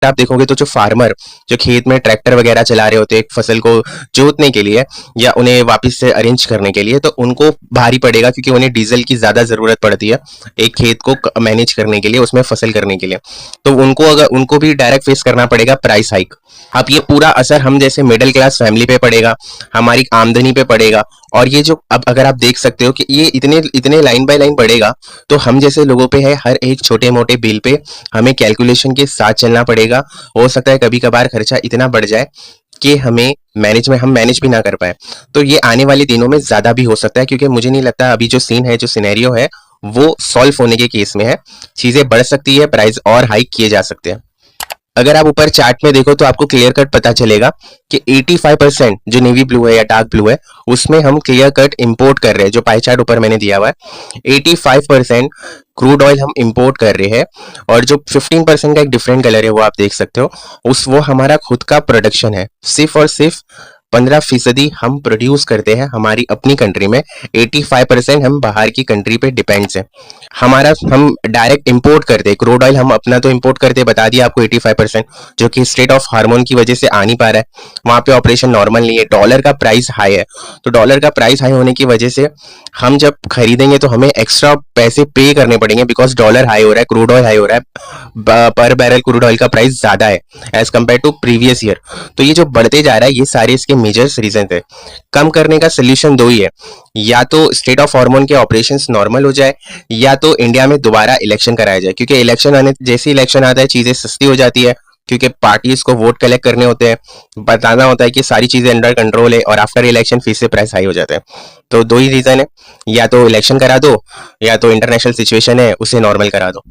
आप देखोगे तो जो फार्मर जो खेत में ट्रैक्टर वगैरह चला रहे होते हैं फसल को जोतने के लिए या उन्हें वापस से अरेंज करने के लिए, तो उनको भारी पड़ेगा क्योंकि उन्हें डीजल की ज्यादा जरूरत पड़ती है एक खेत को मैनेज करने के लिए, उसमें फसल करने के लिए। तो उनको भी डायरेक्ट फेस करना पड़ेगा प्राइस हाइक। अब ये पूरा असर हम जैसे मिडिल क्लास फैमिली पे पड़ेगा, हमारी आमदनी पे पड़ेगा। और ये जो अब अगर आप देख सकते हो कि ये इतने इतने लाइन बाय लाइन बढ़ेगा, तो हम जैसे लोगों पे है हर एक छोटे मोटे बिल पे हमें कैलकुलेशन के साथ चलना पड़ेगा। हो सकता है कभी कभार खर्चा इतना बढ़ जाए कि हम मैनेज भी ना कर पाए। तो ये आने वाले दिनों में ज्यादा भी हो सकता है, क्योंकि मुझे नहीं लगता अभी जो सीन है, जो सिनेरियो है, वो सॉल्व होने के केस में है। चीजें बढ़ सकती है, प्राइस और हाइक किए जा सकते हैं। अगर आप ऊपर चार्ट में देखो तो आपको क्लियर कट पता चलेगा कि 85% जो नेवी ब्लू है या डार्क ब्लू है, उसमें हम क्लियर कट इंपोर्ट कर रहे हैं। जो पाई चार्ट ऊपर मैंने दिया हुआ है, 85% क्रूड ऑयल हम इंपोर्ट कर रहे हैं। और जो 15% का एक डिफरेंट कलर है वो आप देख सकते हो, वो हमारा खुद का प्रोडक्शन है। सिर्फ और सिर्फ 15% हम प्रोड्यूस करते हैं हमारी अपनी कंट्री में, 85% हम बाहर की कंट्री पे डिपेंड्स है। हम डायरेक्ट इंपोर्ट करते हैं क्रूड ऑयल, हम अपना तो इंपोर्ट करते हैं, बता दिया आपको 85%, जो कि स्टेट ऑफ हार्मोन की वजह से आ नहीं पा रहा है, वहां पे ऑपरेशन नॉर्मल नहीं है। डॉलर का प्राइस हाई है, तो डॉलर का प्राइस हाई होने की वजह से हम जब खरीदेंगे तो हमें एक्स्ट्रा पैसे पे करने पड़ेंगे, बिकॉज डॉलर हाई हो रहा है, क्रूड ऑयल हाई हो रहा है, पर बैरल क्रूड ऑयल का प्राइस ज्यादा है as compare to previous year. तो ये जो बढ़ते जा रहा है, ये सारे इसके मेजर्स रीजन थे। कम करने का सोल्यूशन दो ही है, या तो स्टेट ऑफ हार्मोन के ऑपरेशंस नॉर्मल हो जाए, या तो इंडिया में दोबारा इलेक्शन कराया जाए। क्योंकि जैसे इलेक्शन आता है चीजें सस्ती हो जाती है, क्योंकि पार्टीज को वोट कलेक्ट करने होते हैं, बताना होता है कि सारी चीजें अंडर कंट्रोल है, और आफ्टर इलेक्शन फिर से प्राइस हाई हो जाता है। तो दो ही रीजन है, या तो इलेक्शन करा दो, या तो इंटरनेशनल सिचुएशन है उसे नॉर्मल करा दो।